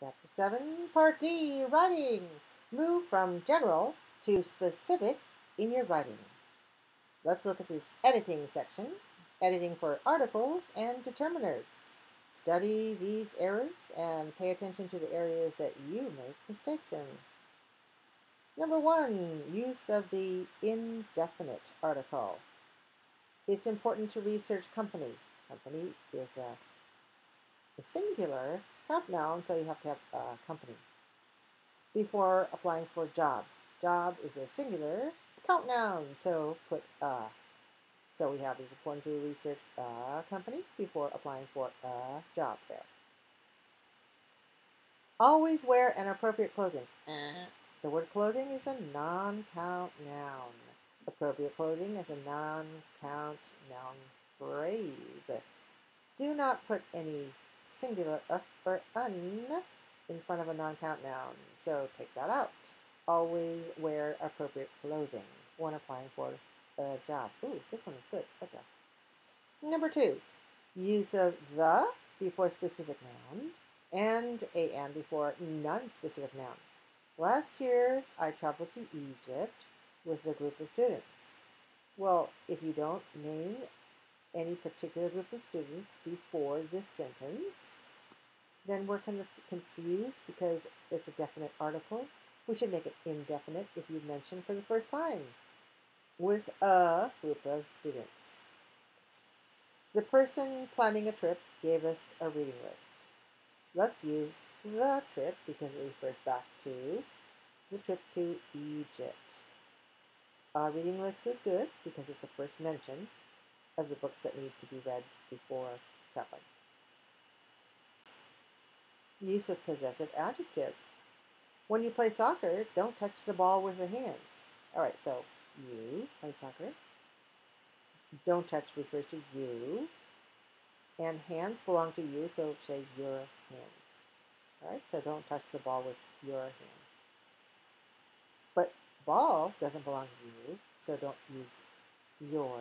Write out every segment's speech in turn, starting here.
Chapter 7, Part D, Writing. Move from general to specific in your writing. Let's look at this editing section. Editing for articles and determiners. Study these errors and pay attention to the areas that you make mistakes in. Number 1, use of the indefinite article. It's important to research company. Company is a singular count noun, so you have to have a company. Before applying for job. Job is a singular count noun, so put a. So we have it's important to research a company before applying for a job there. Always wear an appropriate clothing. The word clothing is a non-count noun. Appropriate clothing is a non-count noun phrase. Do not put any singular or un in front of a non-count noun, so take that out. Always wear appropriate clothing when applying for a job. Ooh, this one is good. Good job. Number 2, use of the before specific noun and an before non-specific noun. Last year, I traveled to Egypt with a group of students. Well, if you don't name any particular group of students before this sentence, then we're kind of confused because it's a definite article. We should make it indefinite if you mention for the first time with a group of students. The person planning a trip gave us a reading list. Let's use the trip because it refers back to the trip to Egypt. Our reading list is good because it's the first mention of the books that need to be read before traveling. Use of possessive adjective. When you play soccer, don't touch the ball with the hands. All right, so you play soccer. Don't touch refers to you. And hands belong to you, so say your hands. All right, so don't touch the ball with your hands. But ball doesn't belong to you, so don't use your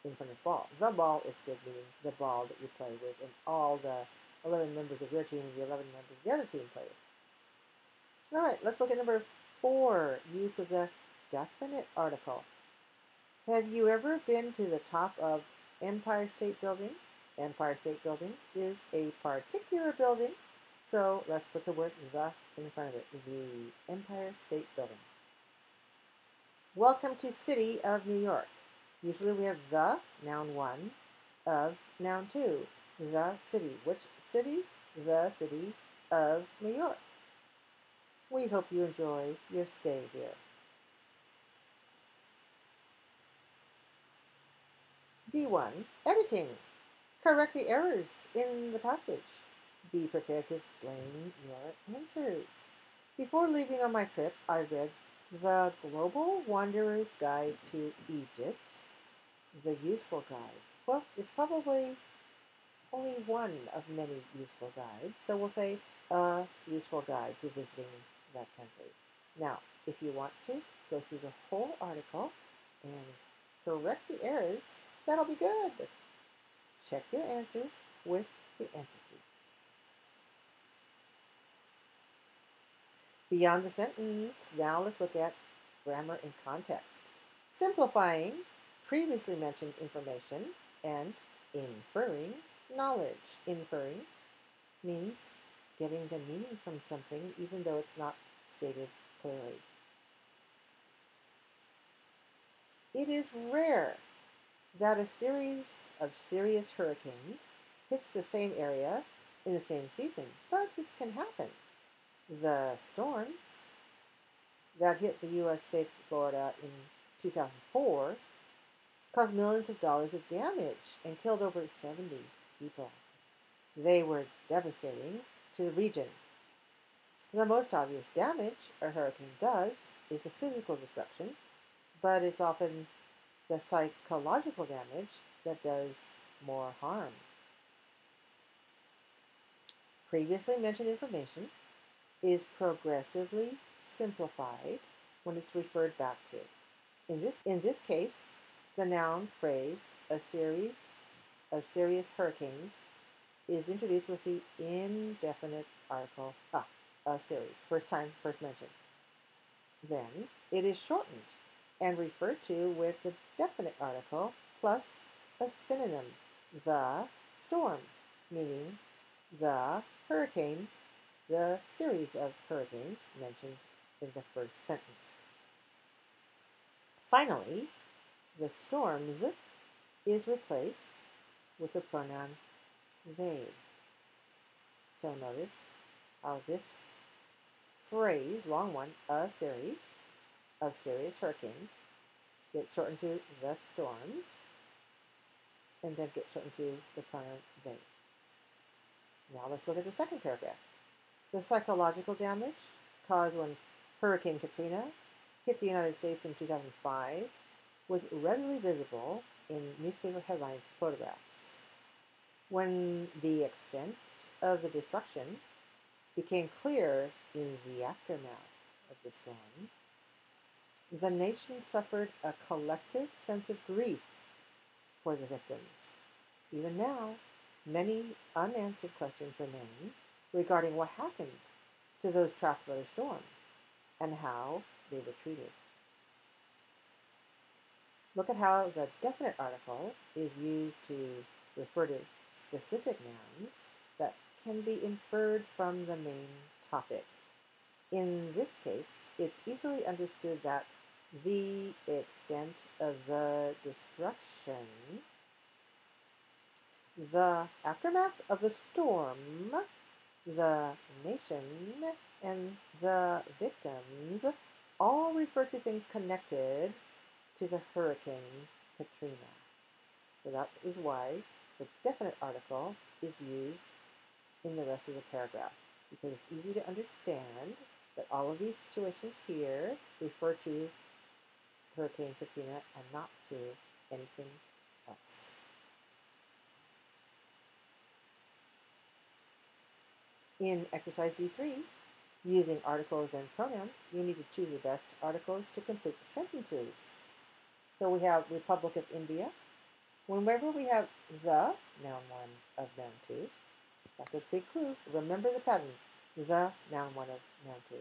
in front of ball. The ball is good, meaning the ball that you play with, and all the 11 members of your team and the 11 members of the other team play with. All right, let's look at number 4, use of the definite article. Have you ever been to the top of Empire State Building? Empire State Building is a particular building, so let's put the word the in front of it. The Empire State Building. Welcome to City of New York. Usually we have the, noun 1, of, noun 2. The city. Which city? The city of New York. We hope you enjoy your stay here. D1. Editing. Correct the errors in the passage. Be prepared to explain your answers. Before leaving on my trip, I read The Global Wanderer's Guide to Egypt, the useful guide. Well, it's probably only one of many useful guides, so we'll say a useful guide to visiting that country. Now, if you want to, go through the whole article and correct the errors. That'll be good. Check your answers with the answer key. Beyond the sentence, now let's look at grammar and context. Simplifying previously mentioned information and inferring knowledge. Inferring means getting the meaning from something even though it's not stated clearly. It is rare that a series of serious hurricanes hits the same area in the same season, but this can happen. The storms that hit the U.S. state of Florida in 2004 caused millions of dollars of damage and killed over 70 people. They were devastating to the region. The most obvious damage a hurricane does is the physical destruction, but it's often the psychological damage that does more harm. Previously mentioned information is progressively simplified when it's referred back to. In this case, the noun phrase, a series of serious hurricanes, is introduced with the indefinite article a series, first time, first mention. Then it is shortened and referred to with the definite article plus a synonym, the storm, meaning the hurricane, the series of hurricanes mentioned in the first sentence. Finally, the storms is replaced with the pronoun they. So notice how this phrase, long one, a series of serious hurricanes, gets shortened to the storms, and then gets shortened to the pronoun they. Now let's look at the second paragraph. The psychological damage caused when Hurricane Katrina hit the United States in 2005 was readily visible in newspaper headlines and photographs. When the extent of the destruction became clear in the aftermath of the storm, the nation suffered a collective sense of grief for the victims. Even now, many unanswered questions remain regarding what happened to those trapped by the storm and how they were treated. Look at how the definite article is used to refer to specific nouns that can be inferred from the main topic. In this case, it's easily understood that the extent of the destruction, the aftermath of the storm, the nation, and the victims all refer to things connected to the Hurricane Katrina. So that is why the definite article is used in the rest of the paragraph, because it's easy to understand that all of these situations here refer to Hurricane Katrina and not to anything else. In exercise D3, using articles and pronouns, you need to choose the best articles to complete the sentences. So we have Republic of India. Whenever we have the, noun one of noun two, that's a big clue. Remember the pattern. The, noun one of noun two.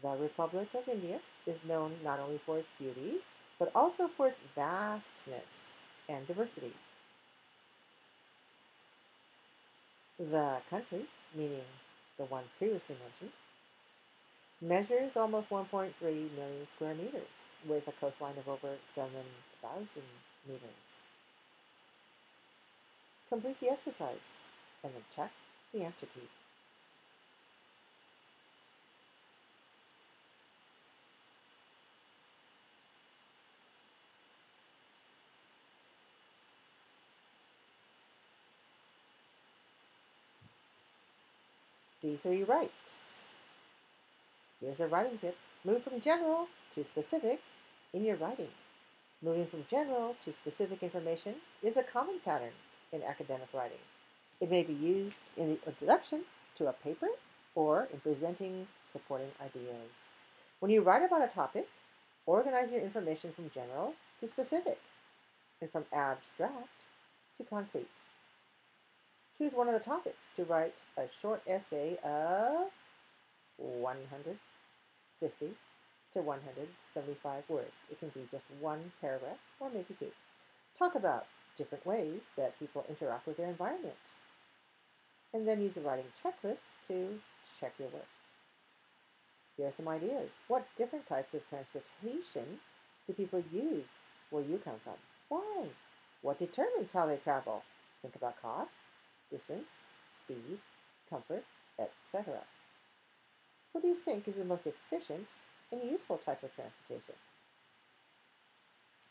The Republic of India is known not only for its beauty, but also for its vastness and diversity. The country, meaning the one previously mentioned, measures almost 1.3 million square meters with a coastline of over 7,000 meters. Complete the exercise and then check the answer key. D3 writes. Here's a writing tip. Move from general to specific in your writing. Moving from general to specific information is a common pattern in academic writing. It may be used in the introduction to a paper or in presenting supporting ideas. When you write about a topic, organize your information from general to specific and from abstract to concrete. Choose one of the topics to write a short essay of 150 to 175 words. It can be just one paragraph or maybe two. Talk about different ways that people interact with their environment. And then use the writing checklist to check your work. Here are some ideas. What different types of transportation do people use where you come from? Why? What determines how they travel? Think about cost, distance, speed, comfort, etc. What do you think is the most efficient and useful type of transportation?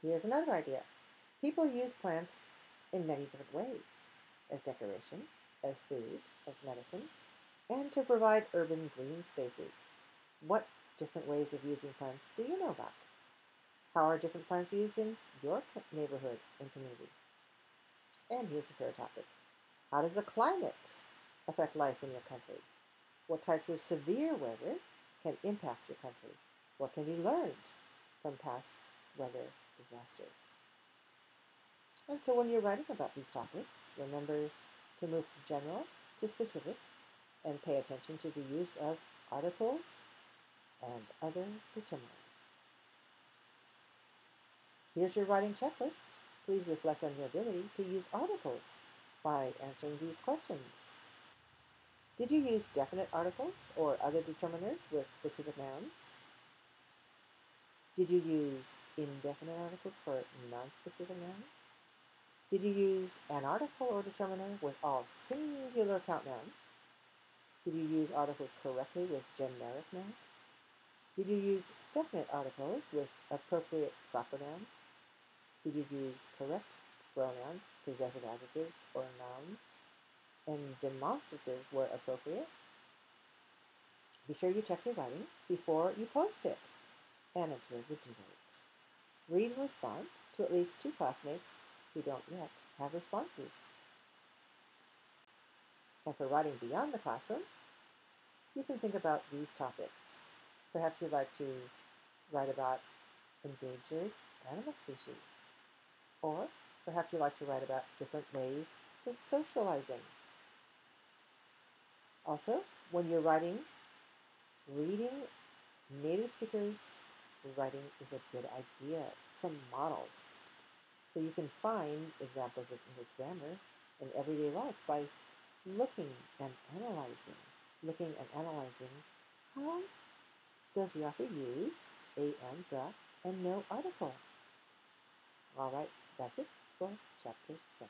Here's another idea. People use plants in many different ways, as decoration, as food, as medicine, and to provide urban green spaces. What different ways of using plants do you know about? How are different plants used in your neighborhood and community? And here's the third topic. How does the climate affect life in your country? What types of severe weather can impact your country? What can be learned from past weather disasters? And so when you're writing about these topics, remember to move from general to specific and pay attention to the use of articles and other determiners. Here's your writing checklist. Please reflect on your ability to use articles by answering these questions. Did you use definite articles or other determiners with specific nouns? Did you use indefinite articles for non-specific nouns? Did you use an article or determiner with all singular count nouns? Did you use articles correctly with generic nouns? Did you use definite articles with appropriate proper nouns? Did you use correct pronoun, possessive adjectives, or nouns? And demonstratives where appropriate? Be sure you check your writing before you post it and observe the due dates. Read and respond to at least 2 classmates who don't yet have responses. And for writing beyond the classroom, you can think about these topics. Perhaps you'd like to write about endangered animal species. Or perhaps you'd like to write about different ways of socializing. Also, when you're writing, reading native speakers' writing is a good idea. Some models. So you can find examples of English grammar in everyday life by looking and analyzing. Looking and analyzing, how does the author use a and the and no article? All right, that's it for Chapter 7.